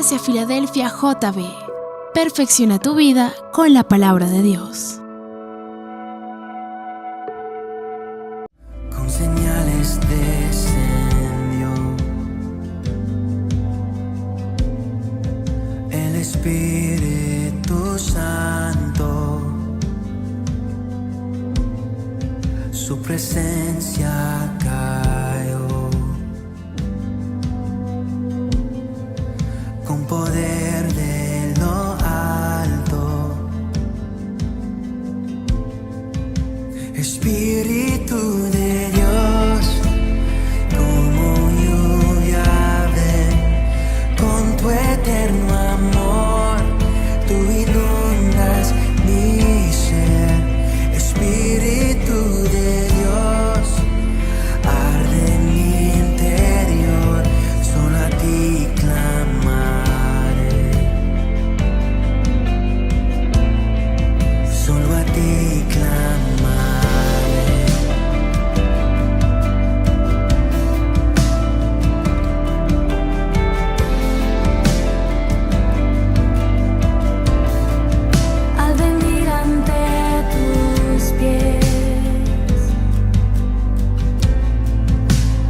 Iglesia Filadelfia JB. Perfecciona tu vida con la palabra de Dios. Con señales descendió el Espíritu Santo, su presencia cayó con poder de lo alto. Espíritu de Dios, como lluvia ven, con tu eterno amor, tú inundas mi ser. Espíritu de Dios, arde en mi interior, solo a ti clamaré, solo a ti clamaré. Al venir ante tus pies,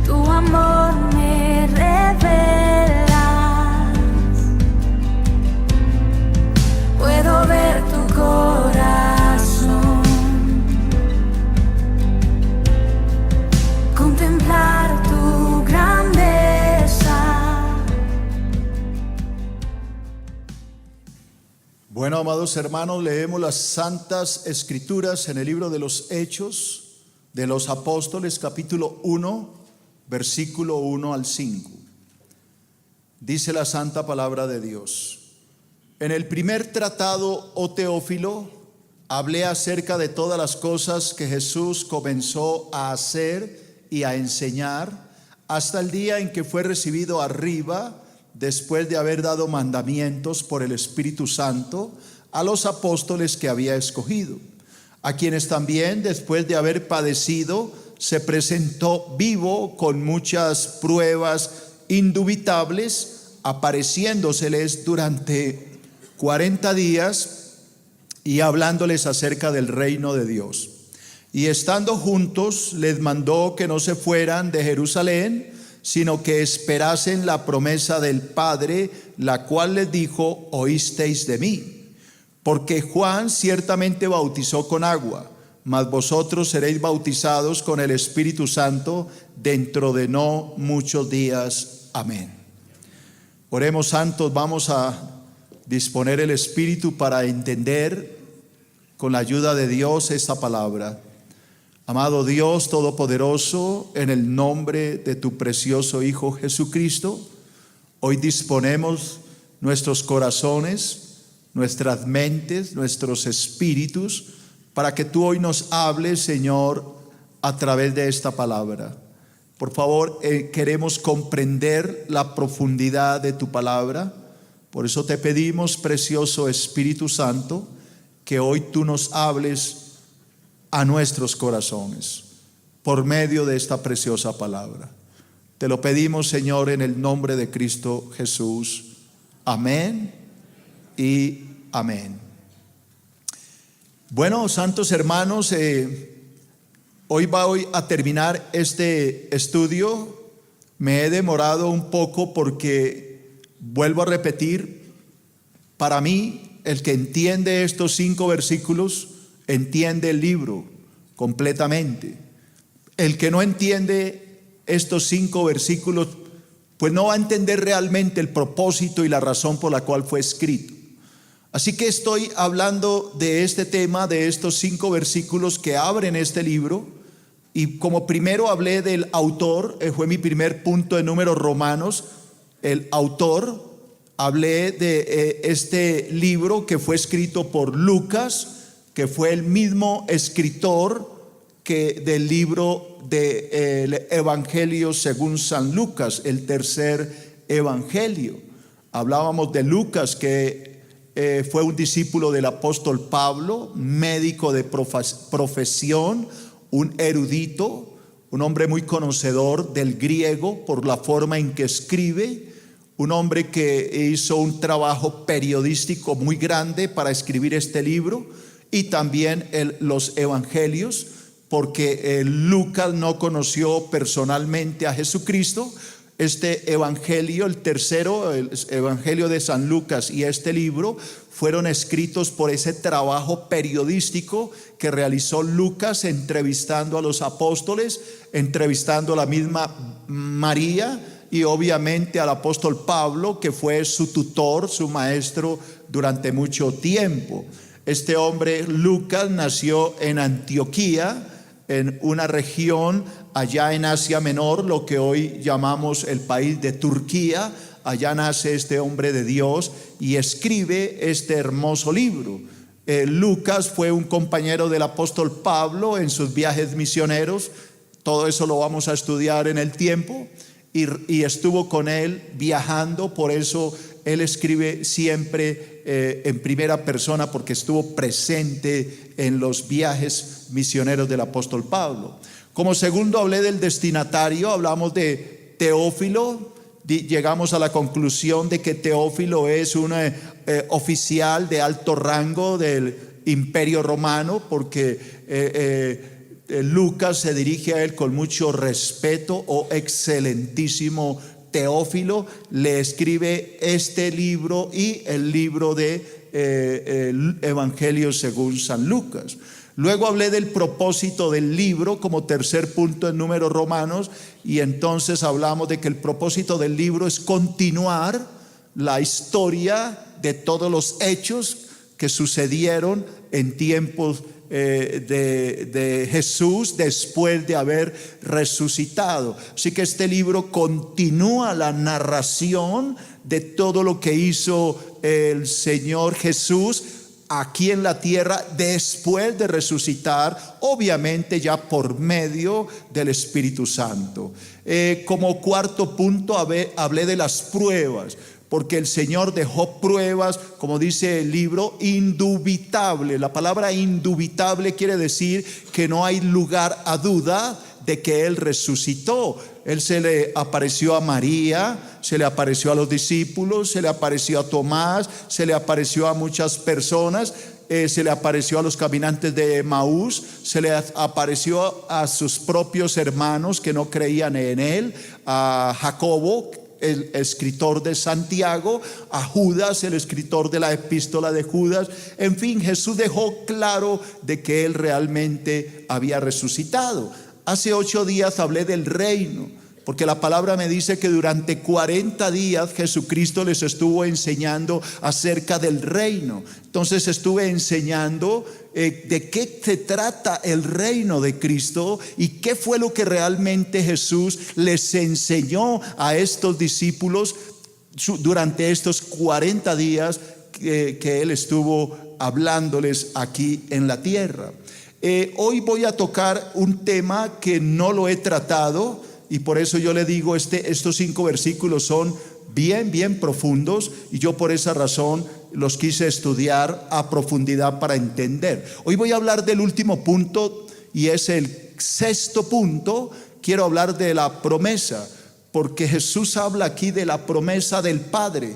tu amor me revelas. Puedo ver tu corazón, contemplar tu grandeza. Bueno, amados hermanos, leemos las Santas Escrituras en el libro de los Hechos de los Apóstoles, capítulo 1, versículo 1 al 5. Dice la santa palabra de Dios: En el primer tratado, oh Teófilo, hablé acerca de todas las cosas que Jesús comenzó a hacer y a enseñar hasta el día en que fue recibido arriba, después de haber dado mandamientos por el Espíritu Santo a los apóstoles que había escogido, a quienes también, después de haber padecido, se presentó vivo con muchas pruebas indubitables, apareciéndoseles durante 40 días y hablándoles acerca del reino de Dios. Y estando juntos, les mandó que no se fueran de Jerusalén, sino que esperasen la promesa del Padre, la cual les dijo: oísteis de mí. Porque Juan ciertamente bautizó con agua, mas vosotros seréis bautizados con el Espíritu Santo dentro de no muchos días. Amén. Oremos, santos. Vamos a disponer el Espíritu para entender con la ayuda de Dios esta palabra. Amado Dios Todopoderoso, en el nombre de tu precioso Hijo Jesucristo, hoy disponemos nuestros corazones, nuestras mentes, nuestros espíritus, para que tú hoy nos hables, Señor, a través de esta palabra. Por favor, queremos comprender la profundidad de tu palabra. Por eso te pedimos, precioso Espíritu Santo, que hoy tú nos hables a nuestros corazones por medio de esta preciosa palabra. Te lo pedimos, Señor, en el nombre de Cristo Jesús. Amén y amén. Bueno, santos hermanos, hoy voy a terminar este estudio. Me he demorado un poco porque, vuelvo a repetir, para mí, el que entiende estos 5 versículos entiende el libro completamente. El que no entiende estos 5 versículos, pues no va a entender realmente el propósito y la razón por la cual fue escrito. Así que estoy hablando de este tema, de estos 5 versículos que abren este libro. Y como primero hablé del autor, fue mi primer punto de número, Romanos, el autor. Hablé de este libro que fue escrito por Lucas, que fue el mismo escritor que del libro del Evangelio según San Lucas, el tercer evangelio. Hablábamos de Lucas, que fue un discípulo del apóstol Pablo, médico de profesión, un erudito, un hombre muy conocedor del griego por la forma en que escribe, un hombre que hizo un trabajo periodístico muy grande para escribir este libro, y también los evangelios, porque Lucas no conoció personalmente a Jesucristo. Este evangelio, el tercero, el evangelio de San Lucas, y este libro fueron escritos por ese trabajo periodístico que realizó Lucas, entrevistando a los apóstoles, entrevistando a la misma María y obviamente al apóstol Pablo, que fue su tutor, su maestro durante mucho tiempo. Este hombre Lucas nació en Antioquía, en una región allá en Asia Menor, lo que hoy llamamos el país de Turquía. Allá nace este hombre de Dios y escribe este hermoso libro. Lucas fue un compañero del apóstol Pablo en sus viajes misioneros. Todo eso lo vamos a estudiar en el tiempo. Y estuvo con él viajando, por eso él escribe siempre en primera persona, porque estuvo presente en los viajes misioneros del apóstol Pablo. Como segundo hablé del destinatario, hablamos de Teófilo. Llegamos a la conclusión de que Teófilo es un oficial de alto rango del Imperio Romano, porque Lucas se dirige a él con mucho respeto. Oh excelentísimo Teófilo, le escribe este libro y el libro de el Evangelio según San Lucas. Luego hablé del propósito del libro como tercer punto en Números Romanos, y entonces hablamos de que el propósito del libro es continuar la historia de todos los hechos que sucedieron en tiempos de Jesús después de haber resucitado. Así que este libro continúa la narración de todo lo que hizo el Señor Jesús aquí en la tierra después de resucitar, obviamente ya por medio del Espíritu Santo. Como cuarto punto hablé de las pruebas, porque el Señor dejó pruebas, como dice el libro, indubitable. La palabra indubitable quiere decir que no hay lugar a duda de que Él resucitó. Él se le apareció a María, se le apareció a los discípulos, se le apareció a Tomás, se le apareció a muchas personas, se le apareció a los caminantes de Emaús, se le apareció a sus propios hermanos que no creían en Él, a Jacobo, el escritor de Santiago, a Judas, el escritor de la epístola de Judas. En fin, Jesús dejó claro de que Él realmente había resucitado. Hace 8 días hablé del reino, porque la palabra me dice que durante 40 días Jesucristo les estuvo enseñando acerca del reino. Entonces estuve enseñando de qué se trata el reino de Cristo y qué fue lo que realmente Jesús les enseñó a estos discípulos durante estos 40 días que Él estuvo hablándoles aquí en la tierra. Hoy voy a tocar un tema que no lo he tratado, y por eso yo le digo, estos 5 versículos son bien profundos, y yo por esa razón los quise estudiar a profundidad para entender. Hoy voy a hablar del último punto, y es el 6.º punto. Quiero hablar de la promesa, porque Jesús habla aquí de la promesa del Padre.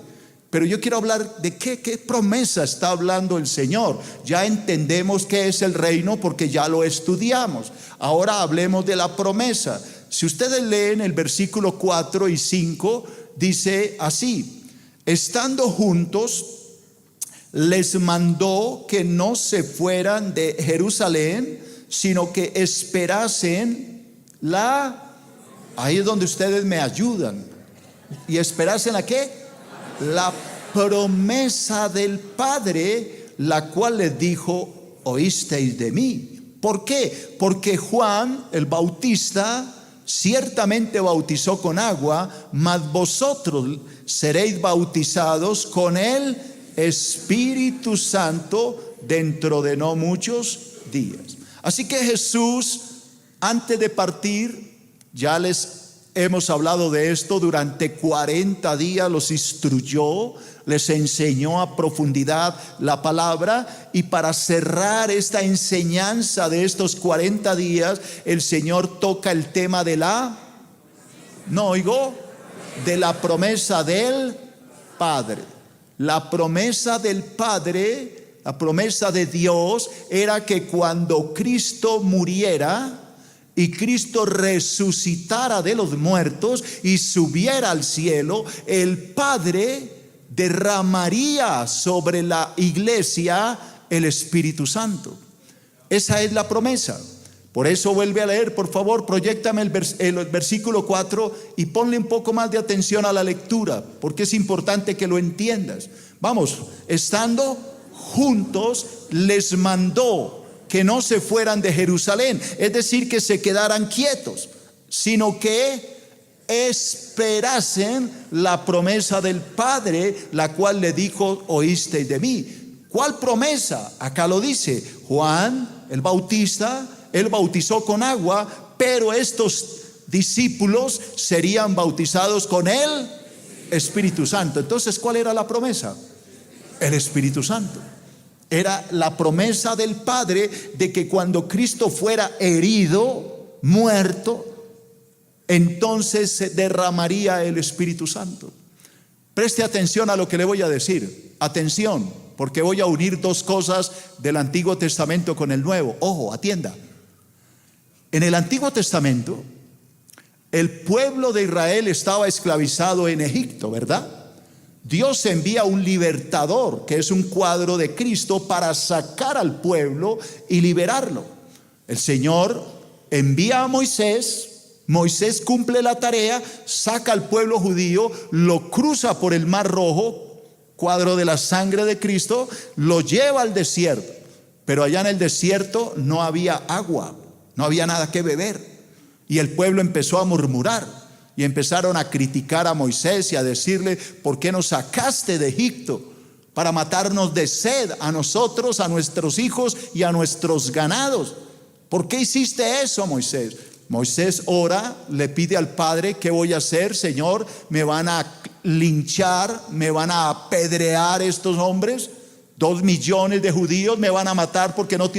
Pero yo quiero hablar de qué promesa está hablando el Señor. Ya entendemos qué es el reino porque ya lo estudiamos. Ahora hablemos de la promesa. Si ustedes leen el versículo 4 y 5, dice así: estando juntos, les mandó que no se fueran de Jerusalén, sino que esperasen ahí es donde ustedes me ayudan. ¿Y esperasen la qué? La promesa del Padre, la cual les dijo: oísteis de mí. ¿Por qué? Porque Juan el Bautista ciertamente bautizó con agua, mas vosotros seréis bautizados con el Espíritu Santo dentro de no muchos días. Así que Jesús, antes de partir, ya les hemos hablado de esto, durante 40 días los instruyó, les enseñó a profundidad la palabra, y para cerrar esta enseñanza de estos 40 días, el Señor toca el tema de no oigo, de la promesa del Padre. La promesa del Padre, la promesa de Dios era que cuando Cristo muriera y Cristo resucitara de los muertos y subiera al cielo, el Padre derramaría sobre la iglesia el Espíritu Santo. Esa es la promesa. Por eso vuelve a leer, por favor, proyéctame el versículo 4 y ponle un poco más de atención a la lectura, porque es importante que lo entiendas. Vamos, estando juntos les mandó que no se fueran de Jerusalén, es decir, que se quedaran quietos, sino que esperasen la promesa del Padre, la cual le dijo: oísteis de mí. ¿Cuál promesa? Acá lo dice: Juan el Bautista, él bautizó con agua, pero estos discípulos serían bautizados con el Espíritu Santo. Entonces, ¿cuál era la promesa? El Espíritu Santo. Era la promesa del Padre de que cuando Cristo fuera herido, muerto, entonces se derramaría el Espíritu Santo. Preste atención a lo que le voy a decir. Atención, porque voy a unir dos cosas del Antiguo Testamento con el Nuevo. Ojo, atienda. En el Antiguo Testamento, el pueblo de Israel estaba esclavizado en Egipto, ¿verdad? Dios envía un libertador, que es un cuadro de Cristo, para sacar al pueblo y liberarlo. El Señor envía a Moisés. Moisés cumple la tarea, saca al pueblo judío, lo cruza por el Mar Rojo, cuadro de la sangre de Cristo, lo lleva al desierto. Pero allá en el desierto no había agua, no había nada que beber. Y el pueblo empezó a murmurar. Y empezaron a criticar a Moisés y a decirle: ¿por qué nos sacaste de Egipto? Para matarnos de sed a nosotros, a nuestros hijos y a nuestros ganados. ¿Por qué hiciste eso, Moisés? Moisés ora, le pide al Padre: ¿qué voy a hacer, Señor? ¿Me van a linchar? ¿Me van a apedrear estos hombres? 2 millones de judíos me van a matar porque no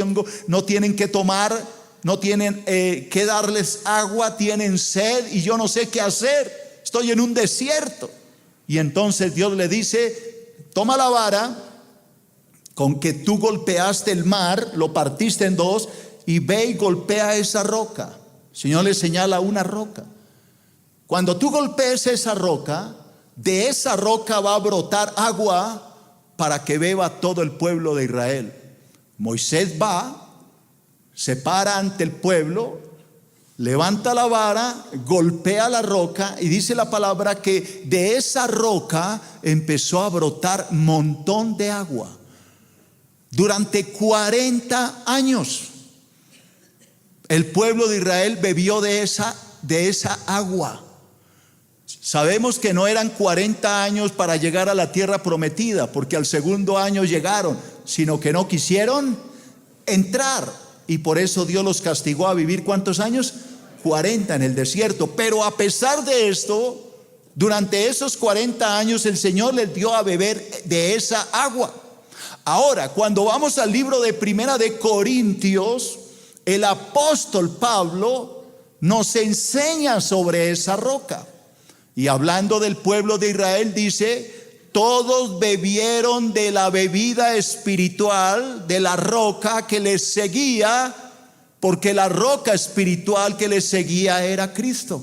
tienen que tomar, no tienen que darles agua, tienen sed y yo no sé qué hacer, estoy en un desierto. Y entonces Dios le dice: toma la vara con que tú golpeaste el mar, lo partiste en dos, y ve y golpea esa roca. El Señor le señala una roca. Cuando tú golpees esa roca, de esa roca va a brotar agua para que beba todo el pueblo de Israel. Moisés va, se para ante el pueblo, levanta la vara, golpea la roca, y dice la palabra que de esa roca empezó a brotar un montón de agua. Durante 40 años el pueblo de Israel bebió de esa agua. Sabemos que no eran 40 años para llegar a la tierra prometida, porque al segundo año llegaron, sino que no quisieron entrar. Y por eso Dios los castigó a vivir ¿cuántos años? 40 en el desierto. Pero a pesar de esto, durante esos 40 años el Señor les dio a beber de esa agua. Ahora, cuando vamos al libro de Primera de Corintios, el apóstol Pablo nos enseña sobre esa roca. Y hablando del pueblo de Israel dice: todos bebieron de la bebida espiritual de la roca que les seguía, porque la roca espiritual que les seguía era Cristo.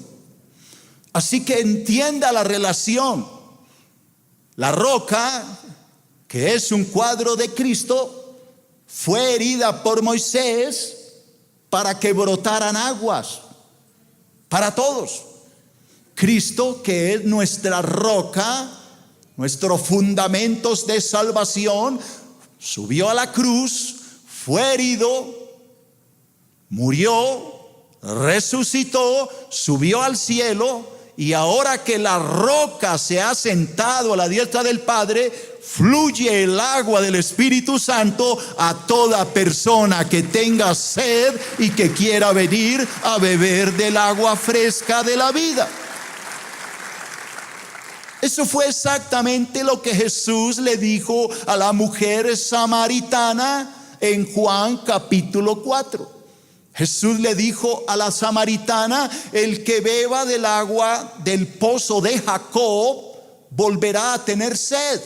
Así que entienda la relación. La roca, que es un cuadro de Cristo, fue herida por Moisés para que brotaran aguas para todos. Cristo, que es nuestra roca, nuestros fundamentos de salvación, subió a la cruz, fue herido, murió, resucitó, subió al cielo, y ahora que la roca se ha sentado a la diestra del Padre, fluye el agua del Espíritu Santo a toda persona que tenga sed y que quiera venir a beber del agua fresca de la vida. Eso fue exactamente lo que Jesús le dijo a la mujer samaritana en Juan capítulo 4. Jesús le dijo a la samaritana: el que beba del agua del pozo de Jacob volverá a tener sed,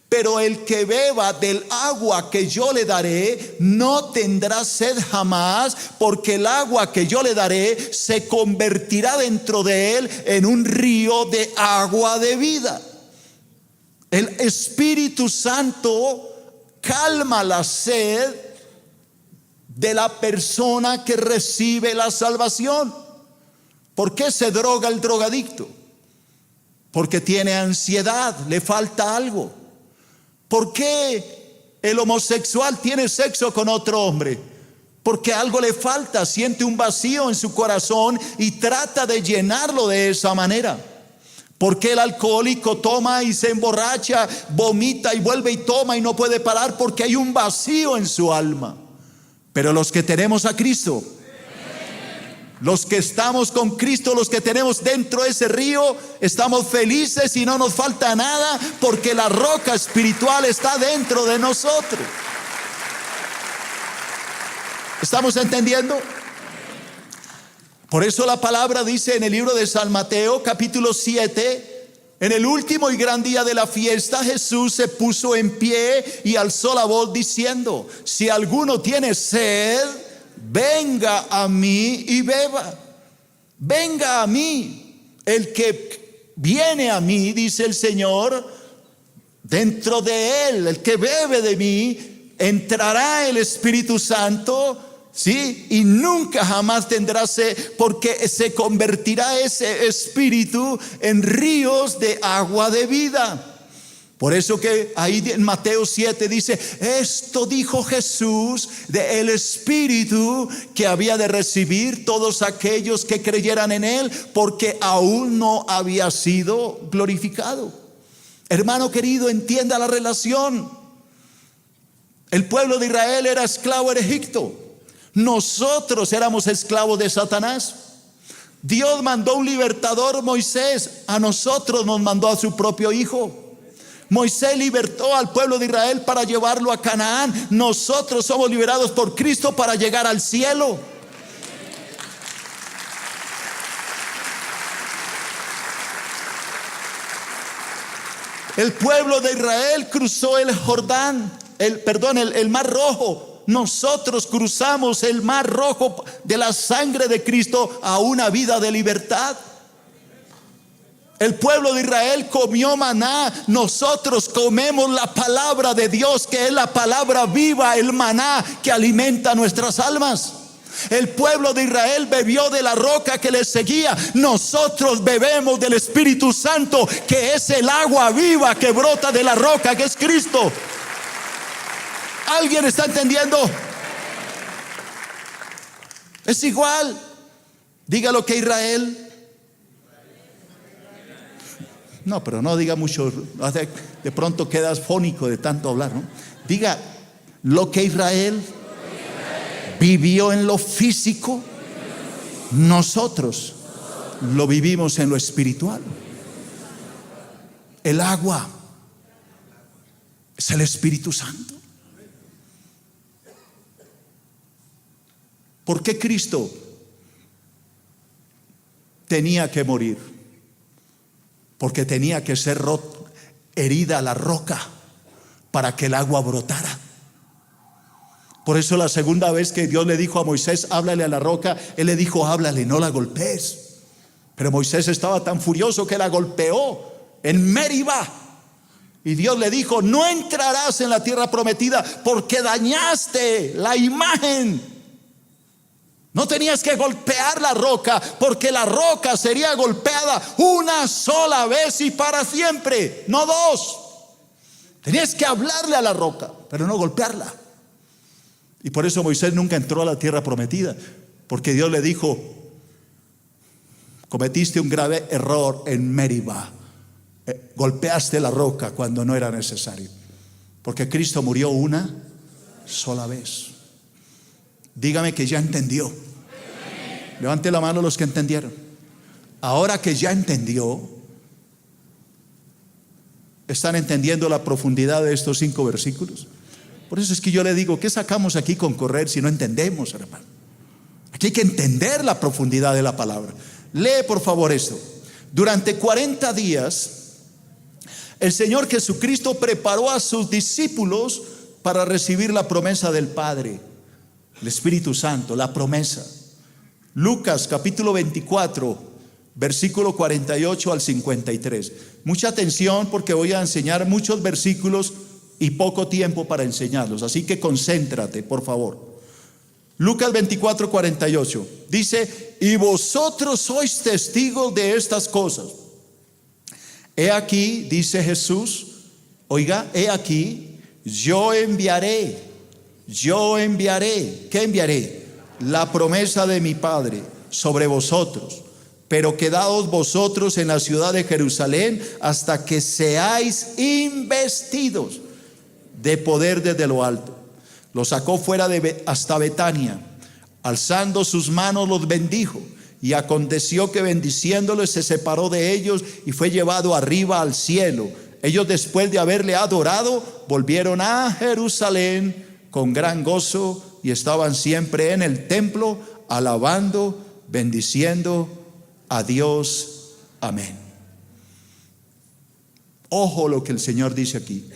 pero el que beba del agua que yo le daré no tendrá sed jamás, porque el agua que yo le daré se convertirá dentro de él en un río de agua de vida. El Espíritu Santo calma la sed de la persona que recibe la salvación. ¿Por qué se droga el drogadicto? Porque tiene ansiedad, le falta algo. ¿Por qué el homosexual tiene sexo con otro hombre? Porque algo le falta, siente un vacío en su corazón y trata de llenarlo de esa manera. ¿Por qué el alcohólico toma y se emborracha, vomita y vuelve y toma y no puede parar? Porque hay un vacío en su alma. Pero los que tenemos a Cristo, los que estamos con Cristo, los que tenemos dentro de ese río, estamos felices y no nos falta nada, porque la roca espiritual está dentro de nosotros. ¿Estamos entendiendo? Por eso la palabra dice en el libro de San Mateo, capítulo 7, en el último y gran día de la fiesta, Jesús se puso en pie y alzó la voz diciendo: si alguno tiene sed, venga a mí y beba. Venga a mí. El que viene a mí, dice el Señor, dentro de él, el que bebe de mí, entrará el Espíritu Santo, ¿sí? Y nunca jamás tendrá sed, porque se convertirá ese espíritu en ríos de agua de vida. Por eso que ahí en Mateo 7 dice: esto dijo Jesús del Espíritu que había de recibir todos aquellos que creyeran en él, porque aún no había sido glorificado. Hermano querido, entienda la relación. El pueblo de Israel era esclavo en Egipto. Nosotros éramos esclavos de Satanás. Dios mandó un libertador, Moisés. A nosotros nos mandó a su propio hijo. Moisés libertó al pueblo de Israel para llevarlo a Canaán. Nosotros somos liberados por Cristo para llegar al cielo. El pueblo de Israel cruzó el Jordán, el Mar Rojo. Nosotros cruzamos el Mar Rojo de la sangre de Cristo a una vida de libertad. El pueblo de Israel comió maná. Nosotros comemos la palabra de Dios, que es la palabra viva, el maná que alimenta nuestras almas. El pueblo de Israel bebió de la roca que les seguía. Nosotros bebemos del Espíritu Santo, que es el agua viva que brota de la roca, que es Cristo. ¿Alguien está entendiendo? Es igual. Dígalo que Israel. No, pero no diga mucho. De pronto quedas fónico de tanto hablar, ¿no? Diga lo que Israel vivió en lo físico, nosotros lo vivimos en lo espiritual. El agua es el Espíritu Santo. ¿Por qué Cristo tenía que morir? Porque tenía que ser herida la roca para que el agua brotara. Por eso la segunda vez que Dios le dijo a Moisés: háblale a la roca, él le dijo: háblale, no la golpees. Pero Moisés estaba tan furioso que la golpeó en Meribá. Y Dios le dijo: no entrarás en la tierra prometida porque dañaste la imagen. No tenías que golpear la roca, porque la roca sería golpeada una sola vez y para siempre, no dos. Tenías que hablarle a la roca, pero no golpearla. Y por eso Moisés nunca entró a la tierra prometida, porque Dios le dijo: cometiste un grave error en Meribá. Golpeaste la roca cuando no era necesario, porque Cristo murió una sola vez. Dígame que ya entendió. Levante la mano los que entendieron. Ahora que ya entendió, ¿están entendiendo la profundidad de estos 5 versículos? Por eso es que yo le digo: ¿qué sacamos aquí con correr si no entendemos, hermano? Porque hay que entender la profundidad de la palabra. Lee por favor esto. Durante 40 días, el Señor Jesucristo preparó a sus discípulos para recibir la promesa del Padre, el Espíritu Santo, la promesa. Lucas capítulo 24, versículo 48 al 53. Mucha atención porque voy a enseñar muchos versículos y poco tiempo para enseñarlos. Así que concéntrate, por favor. Lucas 24, 48. Dice: y vosotros sois testigos de estas cosas. He aquí, dice Jesús, oiga, he aquí, yo enviaré, ¿qué enviaré? La promesa de mi Padre sobre vosotros. Pero quedaos vosotros en la ciudad de Jerusalén hasta que seáis investidos de poder desde lo alto. Los sacó fuera hasta Betania. Alzando sus manos los bendijo. Y aconteció que bendiciéndoles se separó de ellos y fue llevado arriba al cielo. Ellos, después de haberle adorado, volvieron a Jerusalén con gran gozo y estaban siempre en el templo alabando, bendiciendo a Dios. Amén. Ojo lo que el Señor dice aquí.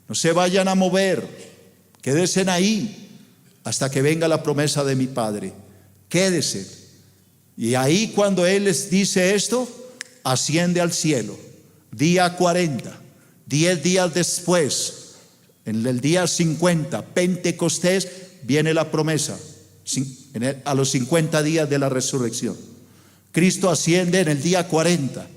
No se vayan a mover, quédense ahí hasta que venga la promesa de mi Padre. Quédese. Y ahí, cuando Él les dice esto, asciende al cielo. Día 40, 10 días después, en el día 50, Pentecostés, viene la promesa a los 50 días de la resurrección. Cristo asciende en el día 40.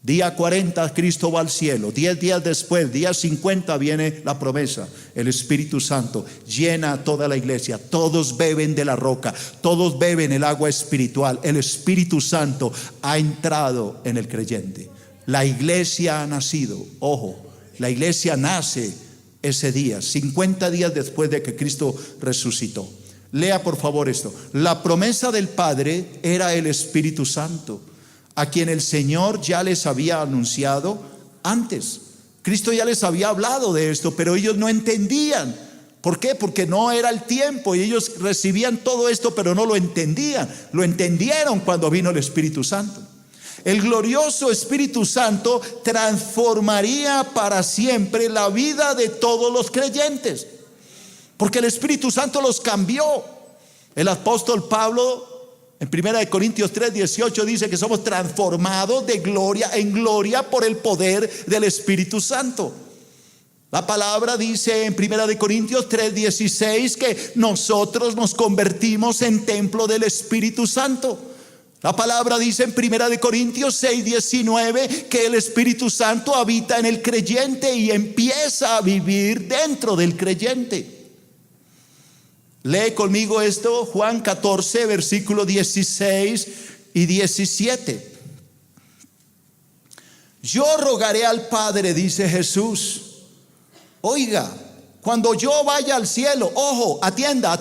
Día 40 Cristo va al cielo. 10 días después, día 50, viene la promesa. El Espíritu Santo llena a toda la iglesia. Todos beben de la roca, todos beben el agua espiritual. El Espíritu Santo ha entrado en el creyente. La iglesia ha nacido. Ojo, la iglesia nace ese día, 50 días después de que Cristo resucitó. Lea por favor esto. La promesa del Padre era el Espíritu Santo, a quien el Señor ya les había anunciado antes. Cristo ya les había hablado de esto, pero ellos no entendían. ¿Por qué? Porque no era el tiempo y ellos recibían todo esto, pero no lo entendían. Lo entendieron cuando vino el Espíritu Santo. El glorioso Espíritu Santo transformaría para siempre la vida de todos los creyentes, porque el Espíritu Santo los cambió. El apóstol Pablo en 1 Corintios 3:18 dice que somos transformados de gloria en gloria por el poder del Espíritu Santo. La palabra dice en 1 Corintios 3:16 que nosotros nos convertimos en templo del Espíritu Santo. La palabra dice en 1 Corintios 6:19 que el Espíritu Santo habita en el creyente y empieza a vivir dentro del creyente. Lee conmigo esto, Juan 14, versículos 16 y 17. Yo rogaré al Padre, dice Jesús. Oiga, cuando yo vaya al cielo, ojo, atienda,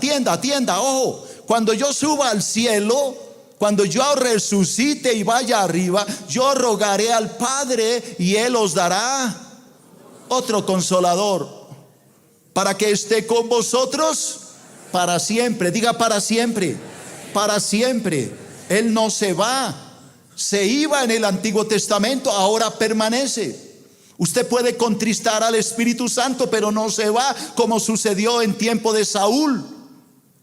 ojo. Cuando yo suba al cielo, cuando yo resucite y vaya arriba, yo rogaré al Padre y Él os dará otro consolador para que esté con vosotros para siempre. Diga para siempre. Para siempre. Él no se va. Se iba en el Antiguo Testamento, ahora permanece. Usted puede contristar al Espíritu Santo, pero no se va, como sucedió en tiempo de Saúl.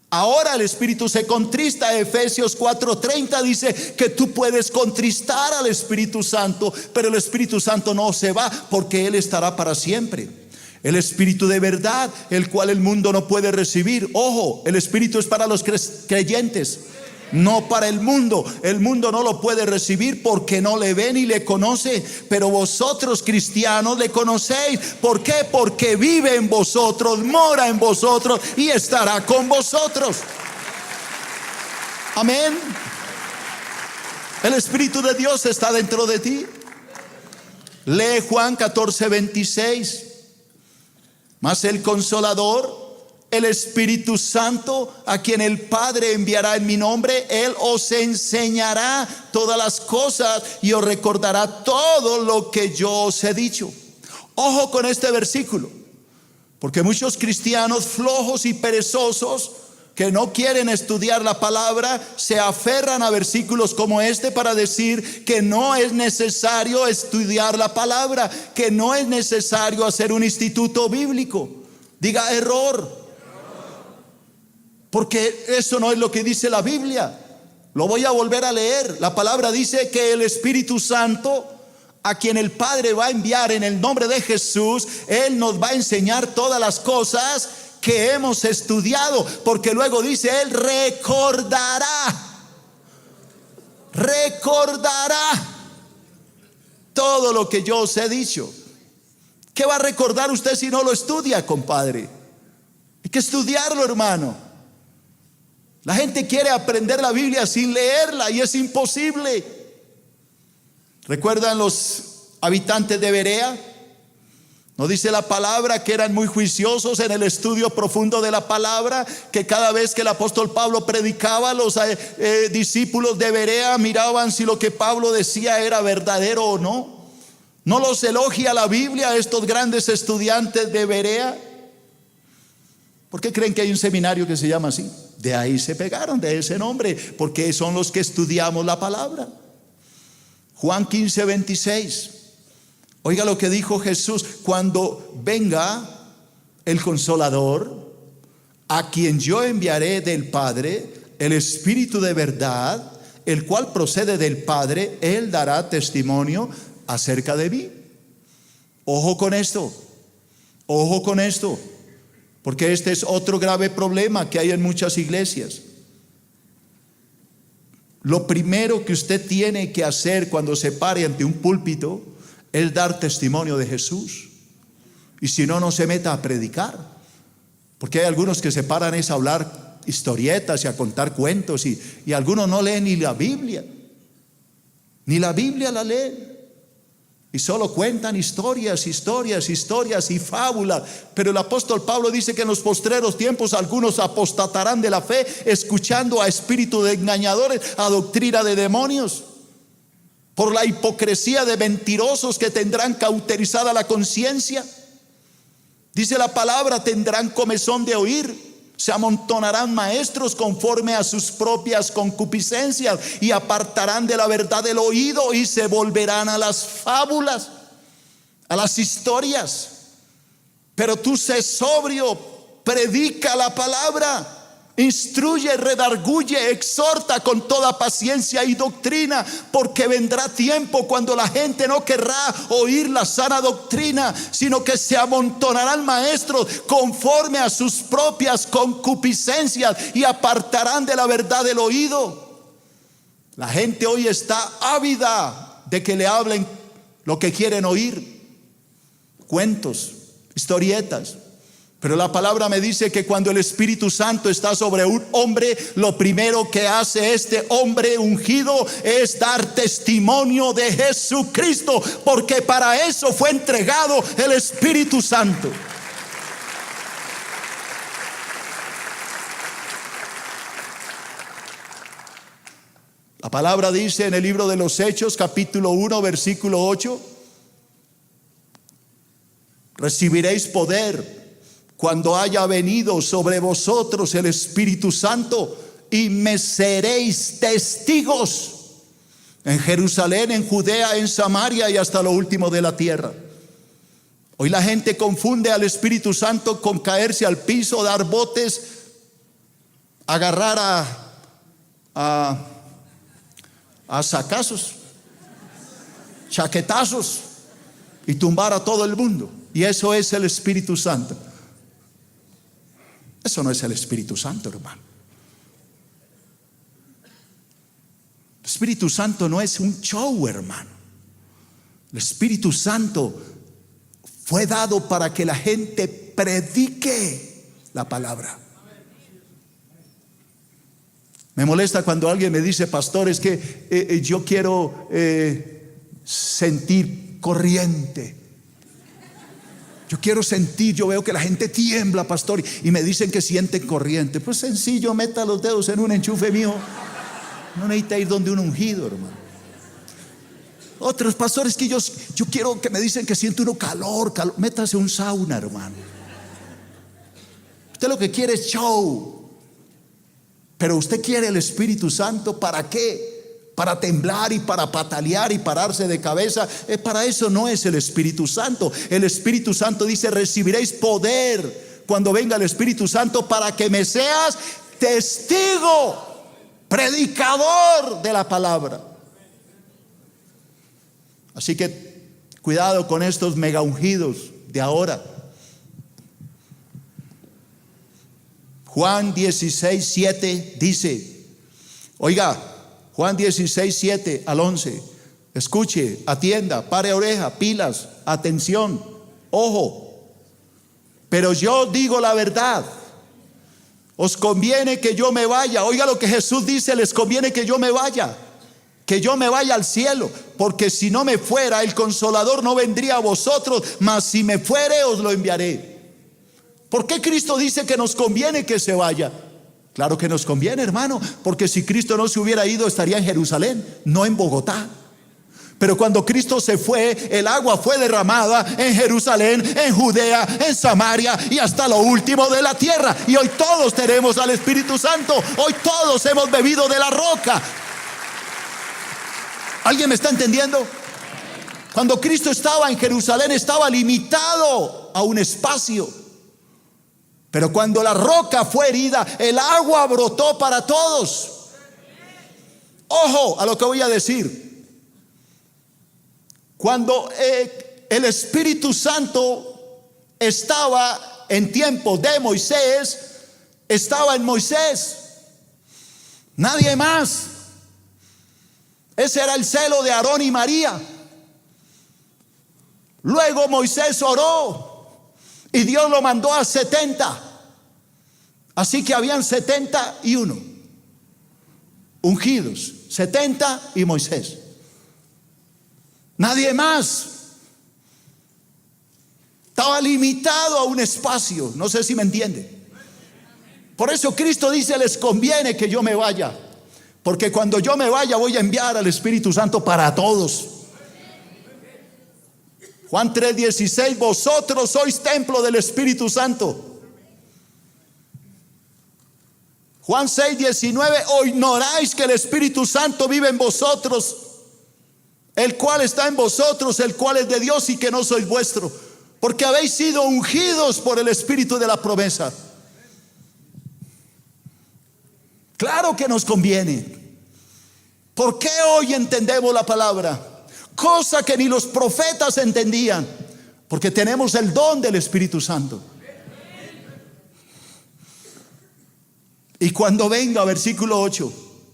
Ahora el Espíritu se contrista. Efesios 4:30 dice que tú puedes contristar al Espíritu Santo, pero el Espíritu Santo no se va, porque Él estará para siempre. El Espíritu de verdad, el cual el mundo no puede recibir. Ojo, el Espíritu es para los creyentes, no para el mundo. El mundo no lo puede recibir porque no le ve ni le conoce, pero vosotros cristianos le conocéis. ¿Por qué? Porque vive en vosotros, mora en vosotros y estará con vosotros. Amén. El Espíritu de Dios está dentro de ti. Lee Juan 14:26. Mas el Consolador, el Espíritu Santo, a quien el Padre enviará en mi nombre, Él os enseñará todas las cosas y os recordará todo lo que yo os he dicho. Ojo con este versículo, porque muchos cristianos flojos y perezosos que no quieren estudiar la palabra se aferran a versículos como este para decir que no es necesario estudiar la palabra, que no es necesario hacer un instituto bíblico. Diga error. Porque eso no es lo que dice la Biblia. Lo voy a volver a leer. La palabra dice que el Espíritu Santo, a quien el Padre va a enviar en el nombre de Jesús, Él nos va a enseñar todas las cosas que hemos estudiado, porque luego dice Él recordará todo lo que yo os he dicho. ¿Qué va a recordar usted si no lo estudia, compadre? Hay que estudiarlo, hermano. La gente quiere aprender la Biblia sin leerla y es imposible. ¿Recuerdan los habitantes de Berea? ¿No dice la palabra que eran muy juiciosos en el estudio profundo de la palabra? Que cada vez que el apóstol Pablo predicaba, los discípulos de Berea miraban si lo que Pablo decía era verdadero o no. ¿No los elogia la Biblia a estos grandes estudiantes de Berea? ¿Por qué creen que hay un seminario que se llama así? De ahí se pegaron, de ese nombre, porque son los que estudiamos la palabra. Juan 15:26. Oiga lo que dijo Jesús: cuando venga el Consolador, a quien yo enviaré del Padre, el Espíritu de verdad, el cual procede del Padre, Él dará testimonio acerca de mí. Ojo con esto, porque este es otro grave problema que hay en muchas iglesias. Lo primero que usted tiene que hacer cuando se pare ante un púlpito es dar testimonio de Jesús. Y si no, no se meta a predicar, porque hay algunos que se paran a hablar historietas y a contar cuentos, y algunos no leen ni la Biblia la leen, y solo cuentan historias y fábulas. Pero el apóstol Pablo dice que en los postreros tiempos algunos apostatarán de la fe, escuchando a espíritus de engañadores, a doctrina de demonios, por la hipocresía de mentirosos que tendrán cauterizada la conciencia. Dice la palabra: tendrán comezón de oír, se amontonarán maestros conforme a sus propias concupiscencias, y apartarán de la verdad el oído y se volverán a las fábulas, a las historias. Pero tú sé sobrio, predica la palabra, instruye, redarguye, exhorta con toda paciencia y doctrina, porque vendrá tiempo cuando la gente no querrá oír la sana doctrina, sino que se amontonarán maestros conforme a sus propias concupiscencias y apartarán de la verdad el oído. La gente hoy está ávida de que le hablen lo que quieren oír: cuentos, historietas. Pero la palabra me dice que cuando el Espíritu Santo está sobre un hombre, lo primero que hace este hombre ungido es dar testimonio de Jesucristo, porque para eso fue entregado el Espíritu Santo. La palabra dice en el libro de los Hechos, capítulo 1, versículo 8: recibiréis poder cuando haya venido sobre vosotros el Espíritu Santo, y me seréis testigos en Jerusalén, en Judea, en Samaria y hasta lo último de la tierra. Hoy la gente confunde al Espíritu Santo con caerse al piso, dar botes, agarrar a sacazos, chaquetazos y tumbar a todo el mundo. Y eso es el Espíritu Santo. Eso no es el Espíritu Santo, hermano. El Espíritu Santo no es un show, hermano. El Espíritu Santo fue dado para que la gente predique la palabra. Me molesta cuando alguien me dice: pastor, es que yo quiero sentir corriente. Yo quiero sentir, yo veo que la gente tiembla, pastor, y me dicen que sienten corriente. Pues sencillo, meta los dedos en un enchufe mío. No necesita ir donde un ungido, hermano. Otros pastores que yo quiero, que me dicen que siento uno calor. Métase un sauna, hermano. Usted lo que quiere es show. Pero usted quiere el Espíritu Santo, ¿para qué? Para temblar y para patalear y pararse de cabeza. Para eso no es el Espíritu Santo. El Espíritu Santo dice: recibiréis poder cuando venga el Espíritu Santo para que me seas testigo, predicador de la palabra. Así que cuidado con estos mega ungidos de ahora. Juan 16:7 dice, oiga, Juan 16:7 al 11, escuche, atienda, pare oreja, pilas, atención, ojo. Pero yo digo la verdad, os conviene que yo me vaya. Oiga lo que Jesús dice: les conviene que yo me vaya al cielo, porque si no me fuera, el Consolador no vendría a vosotros, mas si me fuere, os lo enviaré. ¿Por qué Cristo dice que nos conviene que se vaya? Claro que nos conviene, hermano, porque si Cristo no se hubiera ido, estaría en Jerusalén, no en Bogotá. Pero cuando Cristo se fue, el agua fue derramada en Jerusalén, en Judea, en Samaria y hasta lo último de la tierra. Y hoy todos tenemos al Espíritu Santo. Hoy todos hemos bebido de la roca. ¿Alguien me está entendiendo? Cuando Cristo estaba en Jerusalén, estaba limitado a un espacio. Pero cuando la roca fue herida, el agua brotó para todos. Ojo a lo que voy a decir. Cuando el Espíritu Santo estaba en tiempo de Moisés, estaba en Moisés, nadie más. Ese era el celo de Aarón y María. Luego Moisés oró y Dios lo mandó a 70. Así que habían 71 ungidos, 70 y Moisés. Nadie más. Estaba limitado a un espacio. No sé si me entiende. Por eso Cristo dice: les conviene que yo me vaya, porque cuando yo me vaya voy a enviar al Espíritu Santo para todos. Juan 3:16, vosotros sois templo del Espíritu Santo. Juan 6:19, o ignoráis que el Espíritu Santo vive en vosotros, el cual está en vosotros, el cual es de Dios y que no sois vuestro, porque habéis sido ungidos por el Espíritu de la promesa. Claro que nos conviene. ¿Por qué hoy entendemos la palabra? Cosa que ni los profetas entendían, porque tenemos el don del Espíritu Santo. Y cuando venga, versículo 8,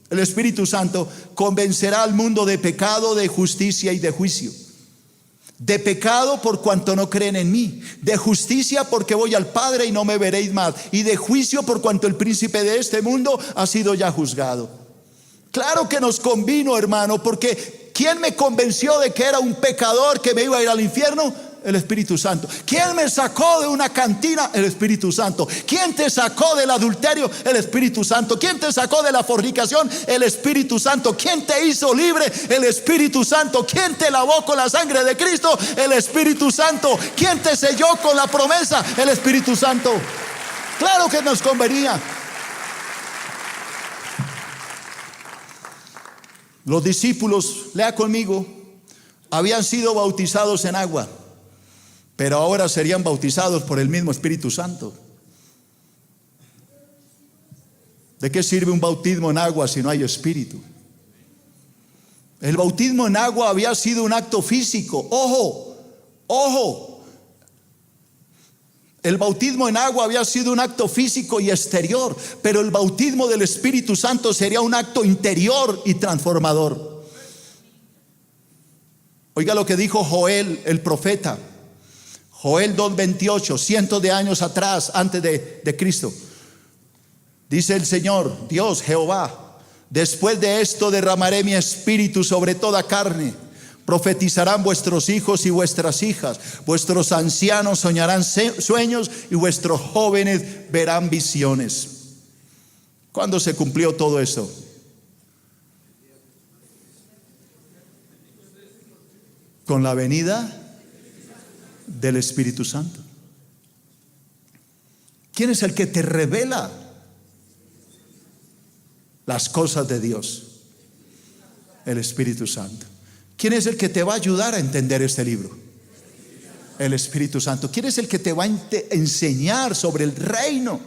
el Espíritu Santo convencerá al mundo de pecado, de justicia y de juicio. De pecado por cuanto no creen en mí, de justicia porque voy al Padre y no me veréis más, y de juicio por cuanto el príncipe de este mundo ha sido ya juzgado. Claro que nos convino, hermano, porque ¿quién me convenció de que era un pecador, que me iba a ir al infierno? El Espíritu Santo. ¿Quién me sacó de una cantina? El Espíritu Santo. ¿Quién te sacó del adulterio? El Espíritu Santo. ¿Quién te sacó de la fornicación? El Espíritu Santo. ¿Quién te hizo libre? El Espíritu Santo. ¿Quién te lavó con la sangre de Cristo? El Espíritu Santo. ¿Quién te selló con la promesa? El Espíritu Santo. Claro que nos convenía. Los discípulos, lea conmigo, habían sido bautizados en agua, pero ahora serían bautizados por el mismo Espíritu Santo. ¿De qué sirve un bautismo en agua si no hay Espíritu? El bautismo en agua había sido un acto físico. Ojo, ojo. El bautismo en agua había sido un acto físico y exterior, pero el bautismo del Espíritu Santo sería un acto interior y transformador. Oiga lo que dijo Joel, el profeta. Joel 2:28, cientos de años atrás, antes de Cristo. Dice el Señor, Dios, Jehová: después de esto derramaré mi espíritu sobre toda carne. Profetizarán vuestros hijos y vuestras hijas, vuestros ancianos soñarán sueños y vuestros jóvenes verán visiones. ¿Cuándo se cumplió todo eso? Con la venida del Espíritu Santo. ¿Quién es el que te revela? las cosas de Dios? El Espíritu Santo. ¿Quién es el que te va a ayudar a entender este libro? El Espíritu Santo. ¿Quién es el que te va a enseñar sobre el reino?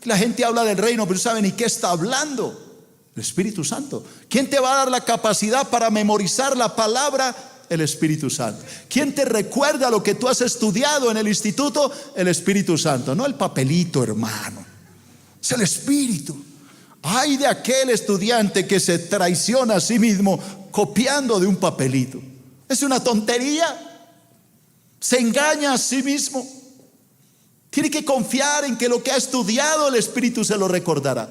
La gente habla del reino, pero no sabe ni qué está hablando. El Espíritu Santo. ¿Quién te va a dar la capacidad para memorizar la palabra? El Espíritu Santo. ¿Quién te recuerda lo que tú has estudiado en el instituto? El Espíritu Santo. No el papelito, hermano. Es el Espíritu. Ay de aquel estudiante que se traiciona a sí mismo copiando de un papelito. Es una tontería. Se engaña a sí mismo. Tiene que confiar en que lo que ha estudiado el Espíritu se lo recordará.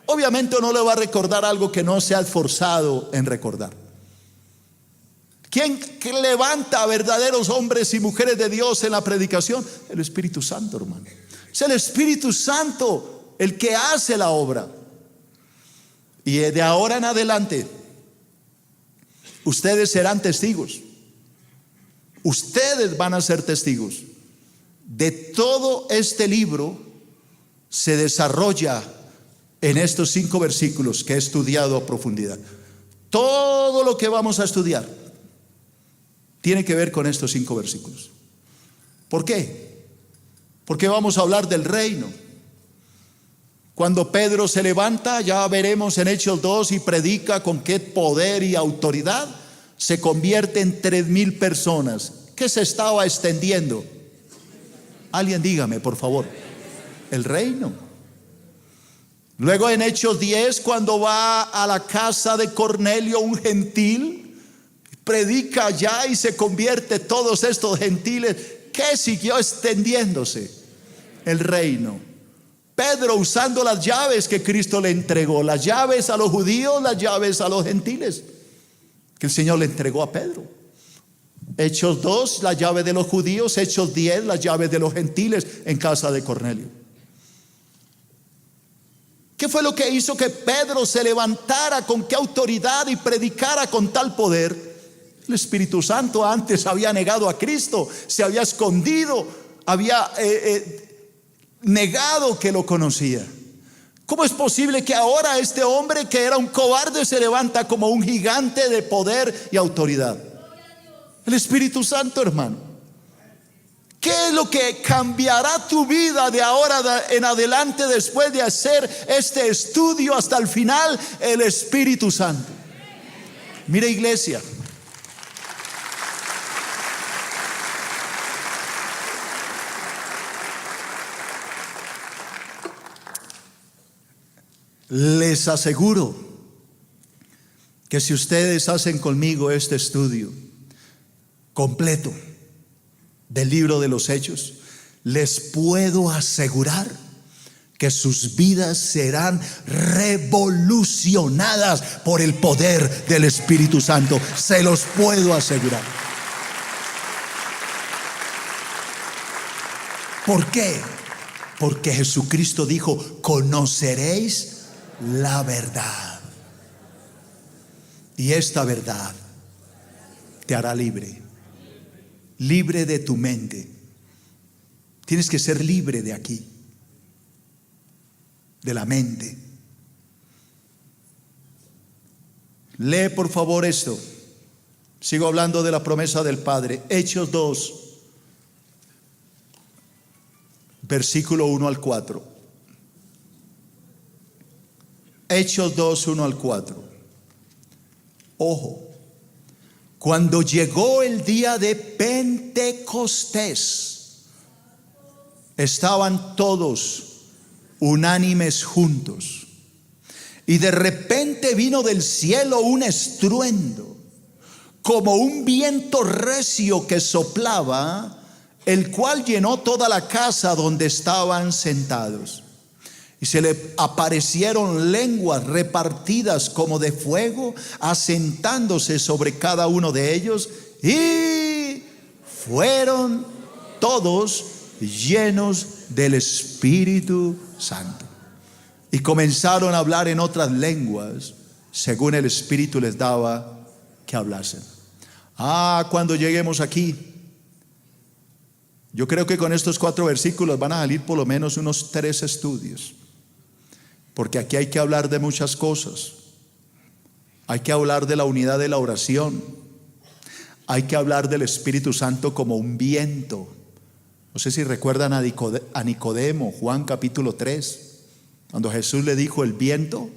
Obviamente no le va a recordar algo que no se ha esforzado en recordar. ¿Quién levanta a verdaderos hombres y mujeres de Dios en la predicación? El Espíritu Santo, hermano. Es el Espíritu Santo el que hace la obra. Y de ahora en adelante, ustedes serán testigos. Ustedes van a ser testigos de todo este libro. Se desarrolla en estos 5 versículos que he estudiado a profundidad. Todo lo que vamos a estudiar tiene que ver con estos 5 versículos. ¿Por qué? Porque vamos a hablar del reino. Cuando Pedro se levanta, ya veremos en Hechos 2, y predica con qué poder y autoridad, se convierte en 3,000 personas. ¿Qué se estaba extendiendo? Alguien dígame, por favor. El reino. Luego en Hechos 10, cuando va a la casa de Cornelio, un gentil, predica allá y se convierte todos estos gentiles. ¿Qué siguió extendiéndose? El reino. Pedro usando las llaves que Cristo le entregó, las llaves a los judíos, las llaves a los gentiles, que el Señor le entregó a Pedro. Hechos 2, la llave de los judíos. Hechos 10, las llaves de los gentiles en casa de Cornelio. ¿Qué fue lo que hizo que Pedro se levantara con qué autoridad y predicara con tal poder? El Espíritu Santo. Antes había negado a Cristo, se había escondido, había negado que lo conocía. ¿Cómo es posible que ahora este hombre que era un cobarde se levanta como un gigante de poder y autoridad? El Espíritu Santo, hermano. ¿Qué es lo que cambiará tu vida de ahora en adelante después de hacer este estudio hasta el final? El Espíritu Santo. Mire, iglesia, les aseguro que si ustedes hacen conmigo este estudio completo del libro de los Hechos, les puedo asegurar que sus vidas serán revolucionadas por el poder del Espíritu Santo. Se los puedo asegurar. ¿Por qué? Porque Jesucristo dijo: conoceréis la verdad, y esta verdad te hará libre. Libre de tu mente. Tienes que ser libre de aquí, de la mente. Lee por favor esto. Sigo hablando de la promesa del Padre. Hechos 2, versículo 1 al 4. Hechos 2, 1 al 4. Ojo. Cuando llegó el día de Pentecostés, estaban todos unánimes juntos, y de repente vino del cielo un estruendo, como un viento recio que soplaba, el cual llenó toda la casa donde estaban sentados. Y se le aparecieron lenguas repartidas como de fuego, asentándose sobre cada uno de ellos, y fueron todos llenos del Espíritu Santo. Y comenzaron a hablar en otras lenguas, según el Espíritu les daba que hablasen. Cuando lleguemos aquí, yo creo que con estos 4 versículos van a salir por lo menos unos 3 estudios. Porque aquí hay que hablar de muchas cosas. Hay que hablar de la unidad de la oración. Hay que hablar del Espíritu Santo como un viento. No sé si recuerdan a Nicodemo, Juan capítulo 3, cuando Jesús le dijo: el viento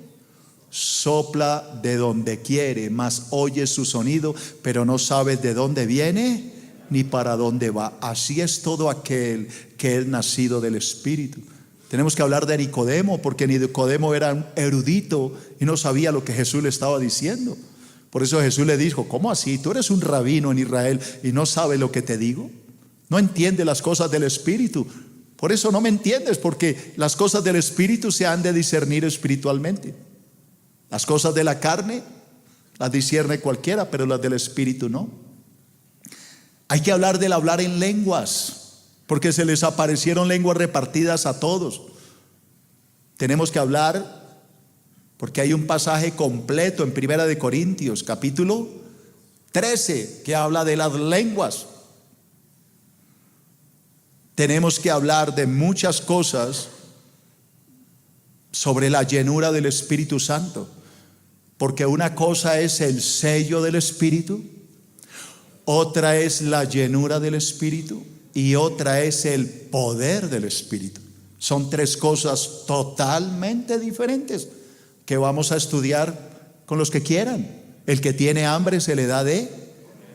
sopla de donde quiere, mas oye su sonido, pero no sabes de dónde viene ni para dónde va. Así es todo aquel que es nacido del Espíritu. Tenemos que hablar de Nicodemo, porque Nicodemo era un erudito y no sabía lo que Jesús le estaba diciendo. Por eso Jesús le dijo: ¿cómo así? Tú eres un rabino en Israel y no sabes lo que te digo. No entiendes las cosas del Espíritu. Por eso no me entiendes, porque las cosas del Espíritu se han de discernir espiritualmente. Las cosas de la carne las discierne cualquiera, pero las del Espíritu no. Hay que hablar del hablar en lenguas, porque se les aparecieron lenguas repartidas a todos. Tenemos que hablar, porque hay un pasaje completo en 1 Corintios capítulo 13 que habla de las lenguas. Tenemos que hablar de muchas cosas sobre la llenura del Espíritu Santo, porque una cosa es el sello del Espíritu, otra es la llenura del Espíritu y otra es el poder del Espíritu. Son tres cosas totalmente diferentes que vamos a estudiar con los que quieran. El que tiene hambre se le da de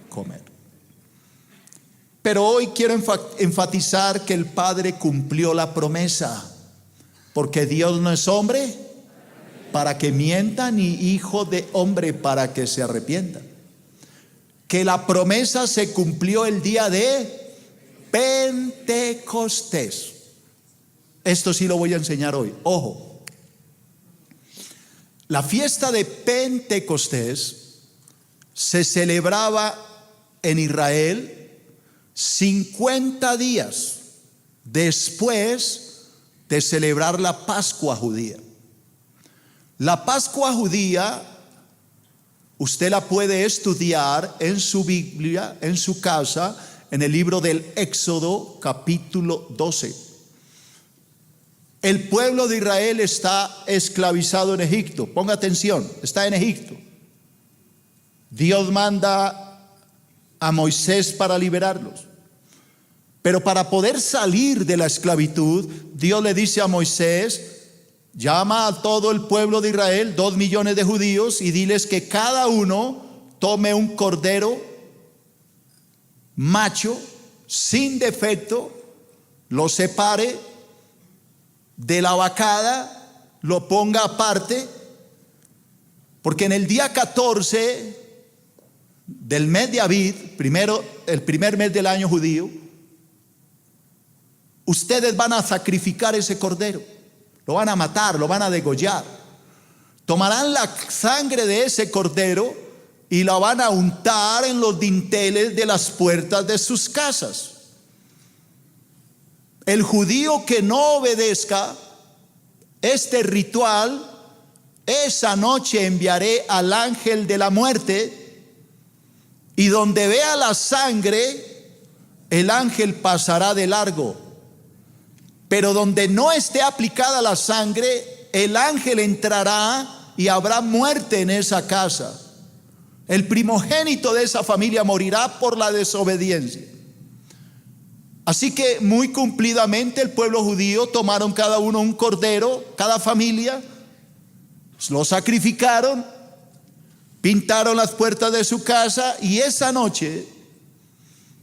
comer. Pero hoy quiero enfatizar que el Padre cumplió la promesa, porque Dios no es hombre para que mienta, ni hijo de hombre para que se arrepienta. Que la promesa se cumplió el día de Pentecostés. Esto sí lo voy a enseñar hoy. Ojo, la fiesta de Pentecostés se celebraba en Israel 50 días después de celebrar la Pascua judía. La Pascua judía usted la puede estudiar en su Biblia, en su casa, en el libro del Éxodo capítulo 12. El pueblo de Israel está esclavizado en Egipto. Ponga atención, está en Egipto. Dios manda a Moisés para liberarlos. Pero para poder salir de la esclavitud, Dios le dice a Moisés: llama a todo el pueblo de Israel, 2 millones de judíos, y diles que cada uno tome un cordero macho, sin defecto, lo separe de la vacada, lo ponga aparte, porque en el día 14 del mes de Abib, el primer mes del año judío, ustedes van a sacrificar ese cordero. Lo van a matar, lo van a degollar. Tomarán la sangre de ese cordero y la van a untar en los dinteles de las puertas de sus casas. El judío que no obedezca este ritual, esa noche enviaré al ángel de la muerte, y donde vea la sangre, el ángel pasará de largo. Pero donde no esté aplicada la sangre, el ángel entrará y habrá muerte en esa casa. El primogénito de esa familia morirá por la desobediencia. Así que muy cumplidamente el pueblo judío tomaron cada uno un cordero, cada familia, lo sacrificaron, pintaron las puertas de su casa, y esa noche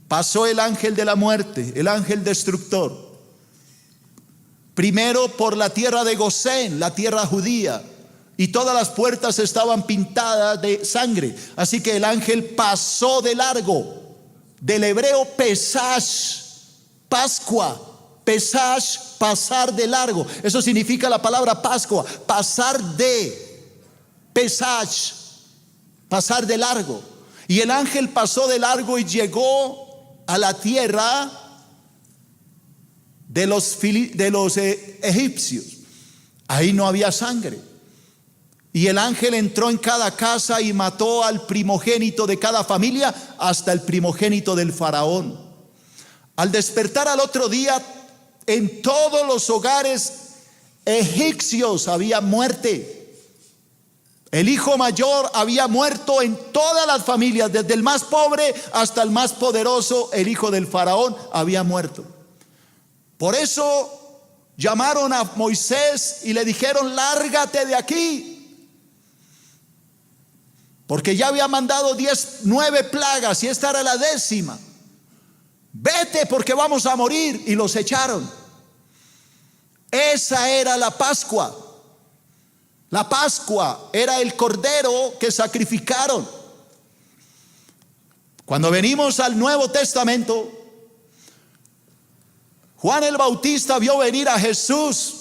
pasó el ángel de la muerte, el ángel destructor. Primero por la tierra de Gosén, la tierra judía, y todas las puertas estaban pintadas de sangre. Así que el ángel pasó de largo. Del hebreo Pesash, Pascua, Pesash, pasar de largo. Eso significa la palabra Pascua, pasar de, Pesash, pasar de largo. Y el ángel pasó de largo y llegó a la tierra de los egipcios. Ahí no había sangre. Y el ángel entró en cada casa y mató al primogénito de cada familia, hasta el primogénito del faraón. Al despertar al otro día, en todos los hogares egipcios había muerte. El hijo mayor había muerto en todas las familias, desde el más pobre hasta el más poderoso. El hijo del faraón había muerto. Por eso llamaron a Moisés y le dijeron: lárgate de aquí, porque ya había mandado 9 plagas y esta era la 10ª. Vete, porque vamos a morir. Y los echaron. Esa era la Pascua. La Pascua era el cordero que sacrificaron. Cuando venimos al Nuevo Testamento, Juan el Bautista vio venir a Jesús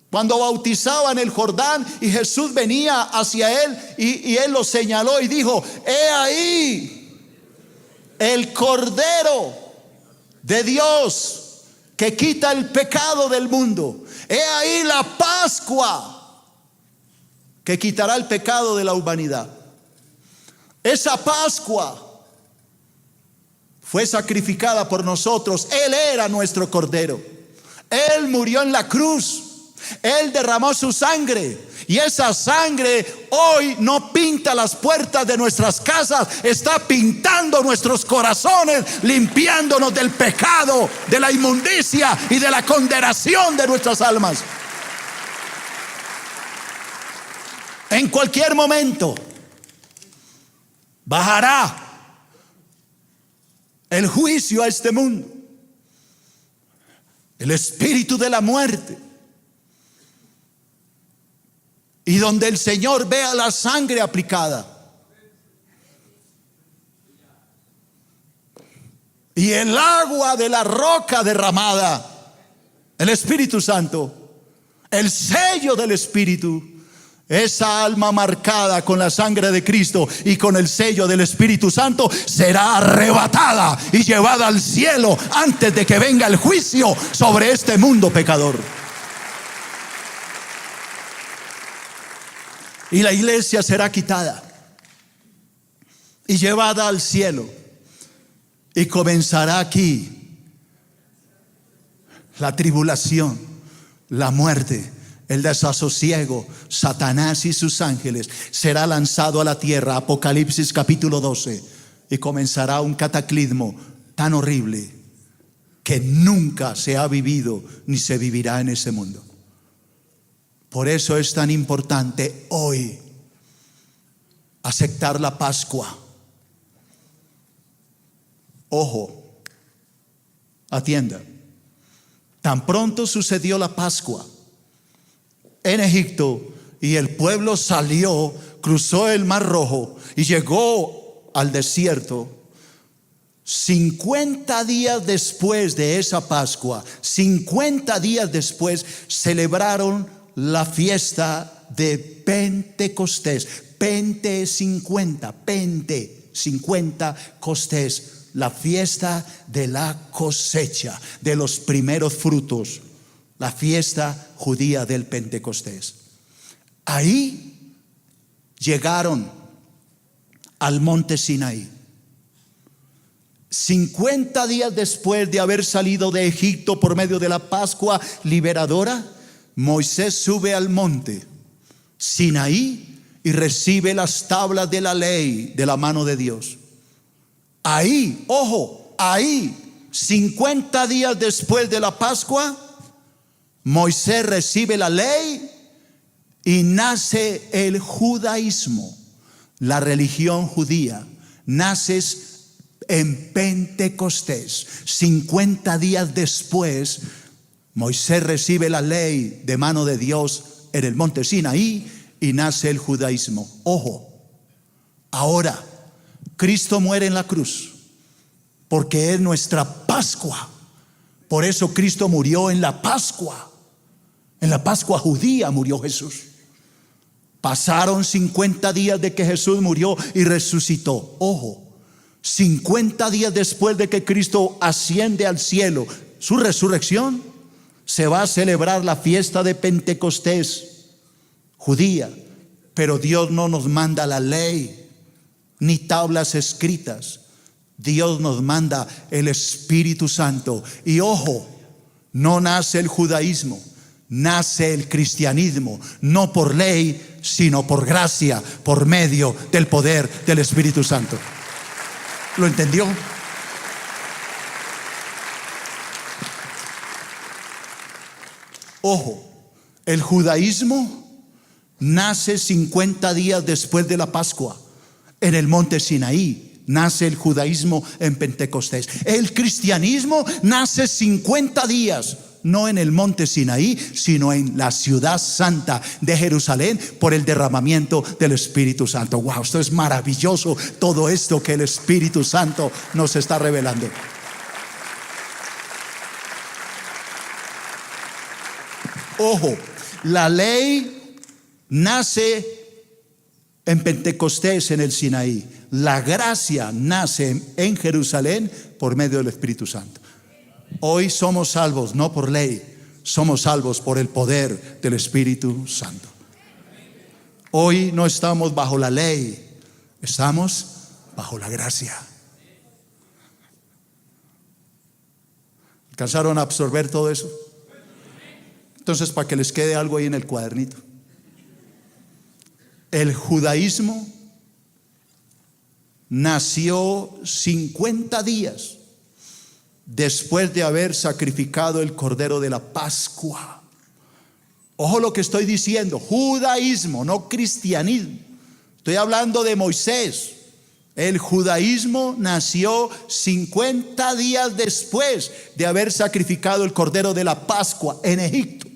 cuando bautizaba en el Jordán, y Jesús venía hacia él y él lo señaló y dijo: he ahí el Cordero de Dios que quita el pecado del mundo. He ahí la Pascua que quitará el pecado de la humanidad. Esa Pascua fue sacrificada por nosotros. Él era nuestro Cordero. Él murió en la cruz. Él derramó su sangre. Y esa sangre hoy no pinta las puertas de nuestras casas, está pintando nuestros corazones, limpiándonos del pecado, de la inmundicia y de la condenación de nuestras almas. En cualquier momento bajará el juicio a este mundo, el espíritu de la muerte. Y donde el Señor vea la sangre aplicada y el agua de la roca derramada, el Espíritu Santo, el sello del Espíritu, esa alma marcada con la sangre de Cristo y con el sello del Espíritu Santo será arrebatada y llevada al cielo antes de que venga el juicio sobre este mundo pecador. Y la iglesia será quitada y llevada al cielo, y comenzará aquí la tribulación, la muerte, el desasosiego. Satanás y sus ángeles será lanzado a la tierra. Apocalipsis capítulo 12. Y comenzará un cataclismo tan horrible que nunca se ha vivido ni se vivirá en ese mundo. Por eso es tan importante hoy aceptar la Pascua. Ojo, atienda. Tan pronto sucedió la Pascua en Egipto y el pueblo salió, cruzó el Mar Rojo y llegó al desierto, 50 días después de esa Pascua, 50 días después, celebraron la fiesta de Pentecostés. Pente 50 Costés, la fiesta de la cosecha, de los primeros frutos, la fiesta judía del Pentecostés. Ahí llegaron al monte Sinaí. 50 días después de haber salido de Egipto por medio de la Pascua liberadora, Moisés sube al monte Sinaí y recibe las tablas de la ley de la mano de Dios. Ahí, ojo, ahí, 50 días después de la Pascua, Moisés recibe la ley y nace el judaísmo, la religión judía. Nace en Pentecostés. 50 días después, Moisés recibe la ley de mano de Dios en el monte Sinaí y nace el judaísmo. Ojo, ahora Cristo muere en la cruz porque es nuestra Pascua. Por eso Cristo murió en la Pascua. En la Pascua judía murió Jesús. Pasaron 50 días de que Jesús murió y resucitó. Ojo, 50 días después de que Cristo asciende al cielo, su resurrección, se va a celebrar la fiesta de Pentecostés judía. Pero Dios no nos manda la ley ni tablas escritas. Dios nos manda el Espíritu Santo. Y ojo, no nace el judaísmo, nace el cristianismo, no por ley, sino por gracia, por medio del poder del Espíritu Santo. ¿Lo entendió? Ojo, el judaísmo nace 50 días después de la Pascua, en el monte Sinaí. Nace el judaísmo en Pentecostés. El cristianismo nace 50 días, no en el monte Sinaí, sino en la ciudad santa de Jerusalén, por el derramamiento del Espíritu Santo. Wow, esto es maravilloso, todo esto que el Espíritu Santo nos está revelando. Ojo, la ley nace en Pentecostés, en el Sinaí. La gracia nace en Jerusalén por medio del Espíritu Santo. Hoy somos salvos no por ley, somos salvos por el poder del Espíritu Santo. Hoy no estamos bajo la ley, estamos bajo la gracia. ¿Alcanzaron a absorber todo eso? Entonces, para que les quede algo ahí en el cuadernito. El judaísmo nació 50 días después de haber sacrificado el cordero de la Pascua. Ojo lo que estoy diciendo, judaísmo, no cristianismo. Estoy hablando de Moisés. El judaísmo nació 50 días después de haber sacrificado el cordero de la Pascua en Egipto.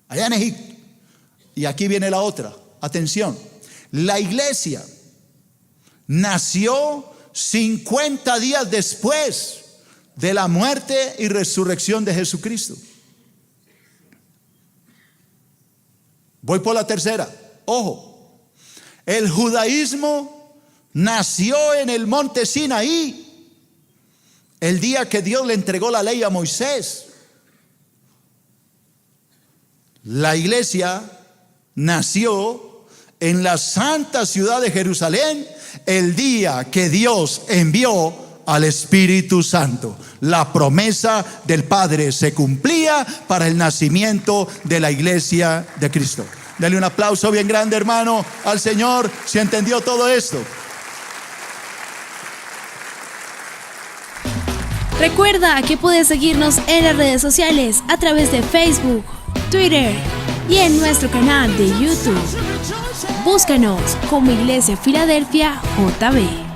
Allá en Egipto. Y aquí viene la otra. Atención. La iglesia nació 50 días después de la muerte y resurrección de Jesucristo. Voy por la tercera. Ojo. El judaísmo nació en el monte Sinaí, el día que Dios le entregó la ley a Moisés. La iglesia nació en la santa ciudad de Jerusalén, el día que Dios envió al Espíritu Santo. La promesa del Padre se cumplía para el nacimiento de la iglesia de Cristo. Dale un aplauso bien grande, hermano, al Señor, si entendió todo esto. Recuerda que puedes seguirnos en las redes sociales a través de Facebook, Twitter y en nuestro canal de YouTube. Búscanos como Iglesia Filadelfia JB.